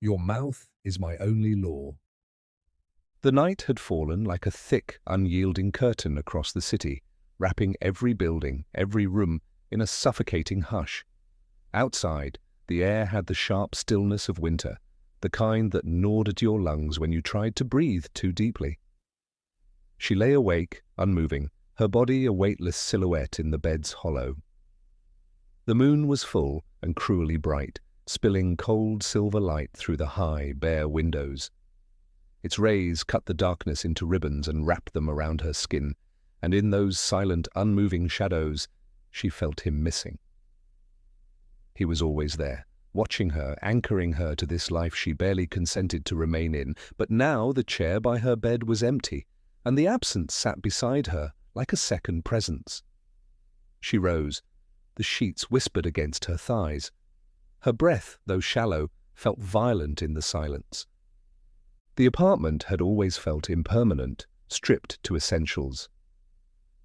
Your mouth is my only law. The night had fallen like a thick, unyielding curtain across the city, wrapping every building, every room, in a suffocating hush. Outside, the air had the sharp stillness of winter, the kind that gnawed at your lungs when you tried to breathe too deeply. She lay awake, unmoving, her body a weightless silhouette in the bed's hollow. The moon was full and cruelly bright, spilling cold silver light through the high, bare windows. Its rays cut the darkness into ribbons and wrapped them around her skin, and in those silent, unmoving shadows, she felt him missing. He was always there, watching her, anchoring her to this life she barely consented to remain in, but now the chair by her bed was empty, and the absence sat beside her like a second presence. She rose. The sheets whispered against her thighs. Her breath, though shallow, felt violent in the silence. The apartment had always felt impermanent, stripped to essentials.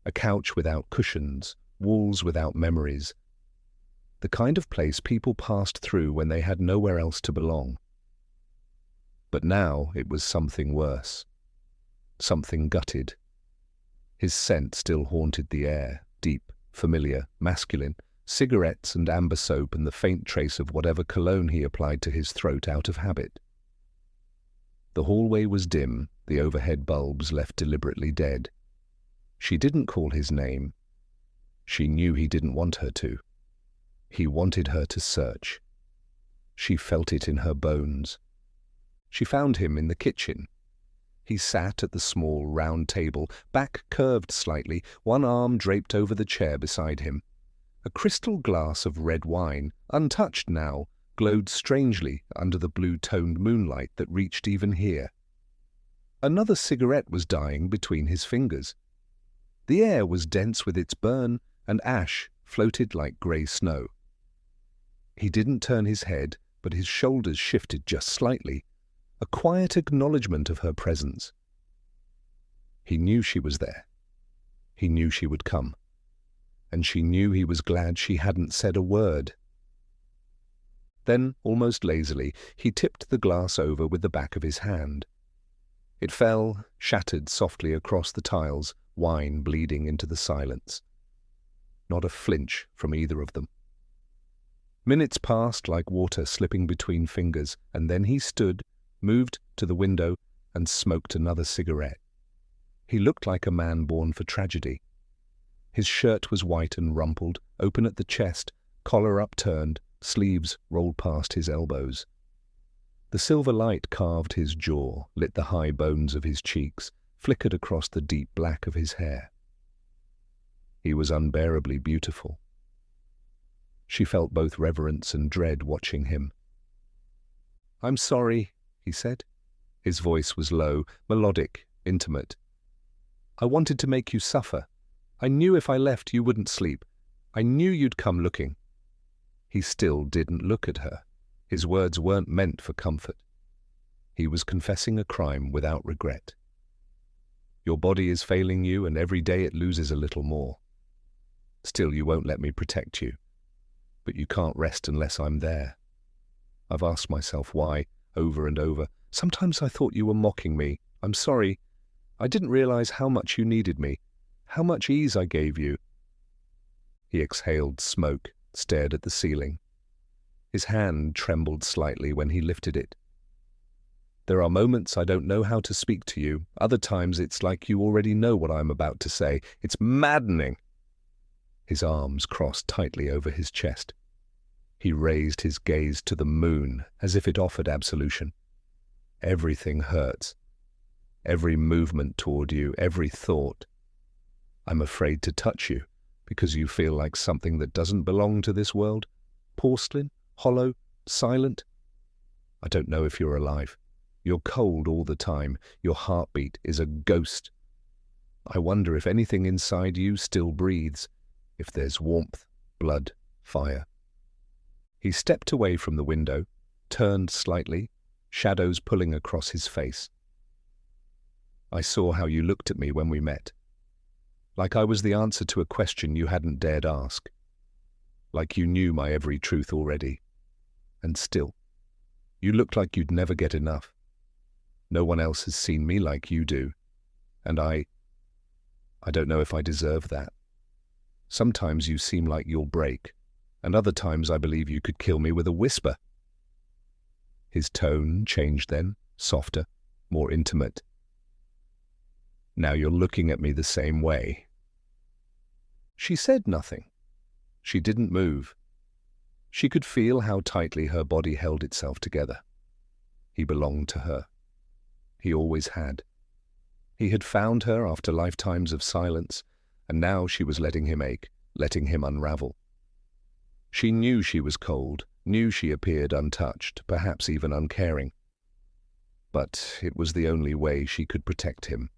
A couch without cushions, walls without memories. The kind of place people passed through when they had nowhere else to belong. But now it was something worse. Something gutted. His scent still haunted the air, deep, familiar, masculine, cigarettes and amber soap and the faint trace of whatever cologne he applied to his throat out of habit. The hallway was dim, the overhead bulbs left deliberately dead. She didn't call his name. She knew he didn't want her to. He wanted her to search. She felt it in her bones. She found him in the kitchen. He sat at the small, round table, back curved slightly, one arm draped over the chair beside him. A crystal glass of red wine, untouched now, glowed strangely under the blue-toned moonlight that reached even here. Another cigarette was dying between his fingers. The air was dense with its burn, and ash floated like grey snow. He didn't turn his head, but his shoulders shifted just slightly, a quiet acknowledgement of her presence. He knew she was there. He knew she would come. And she knew he was glad she hadn't said a word. Then, almost lazily, he tipped the glass over with the back of his hand. It fell, shattered softly across the tiles, wine bleeding into the silence. Not a flinch from either of them. Minutes passed like water slipping between fingers, and then he stood, moved to the window, and smoked another cigarette. He looked like a man born for tragedy. His shirt was white and rumpled, open at the chest, collar upturned, sleeves rolled past his elbows. The silver light carved his jaw, lit the high bones of his cheeks, flickered across the deep black of his hair. He was unbearably beautiful. She felt both reverence and dread watching him. "I'm sorry," he said. His voice was low, melodic, intimate. "I wanted to make you suffer. I knew if I left you wouldn't sleep. I knew you'd come looking." He still didn't look at her. His words weren't meant for comfort. He was confessing a crime without regret. "Your body is failing you, and every day it loses a little more. Still, you won't let me protect you. But you can't rest unless I'm there. I've asked myself why, over and over. Sometimes I thought you were mocking me. I'm sorry. I didn't realize how much you needed me, how much ease I gave you." He exhaled smoke, stared at the ceiling. His hand trembled slightly when he lifted it. "There are moments I don't know how to speak to you. Other times it's like you already know what I'm about to say. It's maddening." His arms crossed tightly over his chest. He raised his gaze to the moon as if it offered absolution. "Everything hurts. Every movement toward you, every thought. I'm afraid to touch you because you feel like something that doesn't belong to this world. Porcelain, hollow, silent. I don't know if you're alive. You're cold all the time. Your heartbeat is a ghost. I wonder if anything inside you still breathes, if there's warmth, blood, fire." He stepped away from the window, turned slightly, shadows pulling across his face. "I saw how you looked at me when we met. Like I was the answer to a question you hadn't dared ask. Like you knew my every truth already. And still, You look like you'd never get enough. No one else has seen me like you do, and I don't know if I deserve that. Sometimes you seem like you'll break, and other times I believe you could kill me with a whisper." His tone changed then, softer, more intimate. "Now you're looking at me the same way." She said nothing. She didn't move. She could feel how tightly her body held itself together. He belonged to her. He always had. He had found her after lifetimes of silence, and now she was letting him ache, letting him unravel. She knew she was cold, knew she appeared untouched, perhaps even uncaring. But it was the only way she could protect him.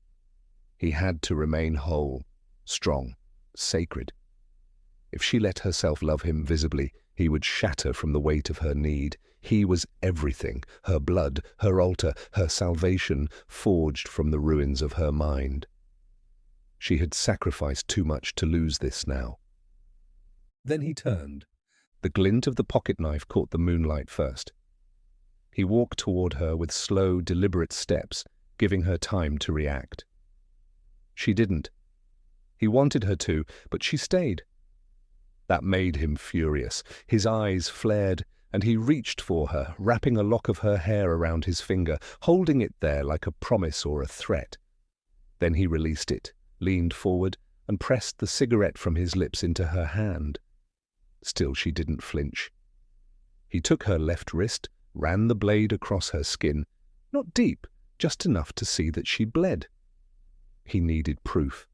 He had to remain whole, strong, sacred. If she let herself love him visibly, he would shatter from the weight of her need. He was everything, her blood, her altar, her salvation, forged from the ruins of her mind. She had sacrificed too much to lose this now. Then he turned. The glint of the pocket knife caught the moonlight first. He walked toward her with slow, deliberate steps, giving her time to react. She didn't. He wanted her to, but she stayed. That made him furious. His eyes flared, and he reached for her, wrapping a lock of her hair around his finger, holding it there like a promise or a threat. Then he released it, leaned forward, and pressed the cigarette from his lips into her hand. Still she didn't flinch. He took her left wrist, ran the blade across her skin, not deep, just enough to see that she bled. He needed proof.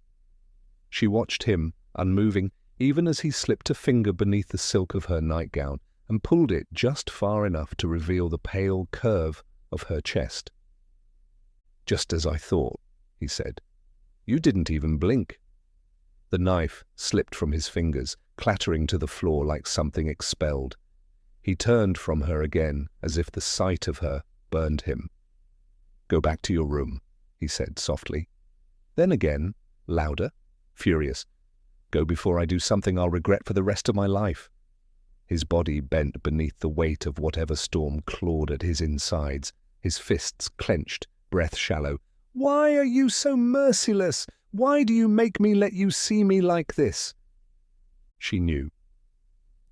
She watched him, unmoving, even as he slipped a finger beneath the silk of her nightgown and pulled it just far enough to reveal the pale curve of her chest. "Just as I thought," he said. "You didn't even blink." The knife slipped from his fingers, clattering to the floor like something expelled. He turned from her again, as if the sight of her burned him. "Go back to your room," he said softly. Then again, louder, furious. "Go before I do something I'll regret for the rest of my life." His body bent beneath the weight of whatever storm clawed at his insides, his fists clenched, breath shallow. "Why are you so merciless? Why do you make me let you see me like this?" She knew.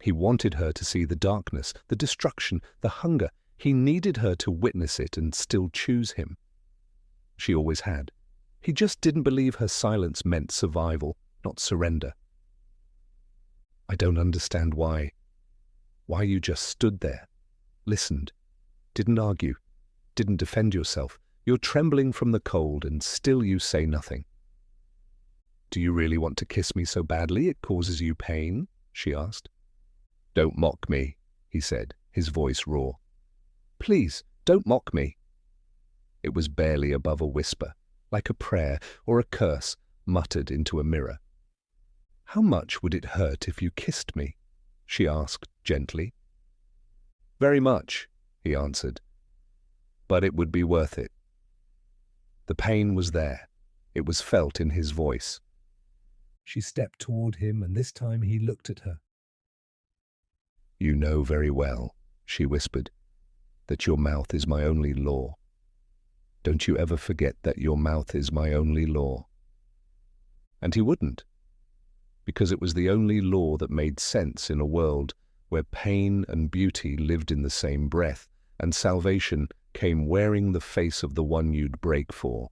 He wanted her to see the darkness, the destruction, the hunger. He needed her to witness it and still choose him. She always had. He just didn't believe her silence meant survival, not surrender. "I don't understand why you just stood there, listened, didn't argue, didn't defend yourself. You're trembling from the cold and still you say nothing." "Do you really want to kiss me so badly it causes you pain?" she asked. "Don't mock me," he said, his voice raw. "Please, don't mock me." It was barely above a whisper, like a prayer or a curse muttered into a mirror. "How much would it hurt if you kissed me?" she asked gently. "Very much," he answered. "But it would be worth it." The pain was there. It was felt in his voice. She stepped toward him, and this time he looked at her. "You know very well," she whispered, "that your mouth is my only law. Don't you ever forget that your mouth is my only law." And he wouldn't, because it was the only law that made sense in a world where pain and beauty lived in the same breath, and salvation came wearing the face of the one you'd break for.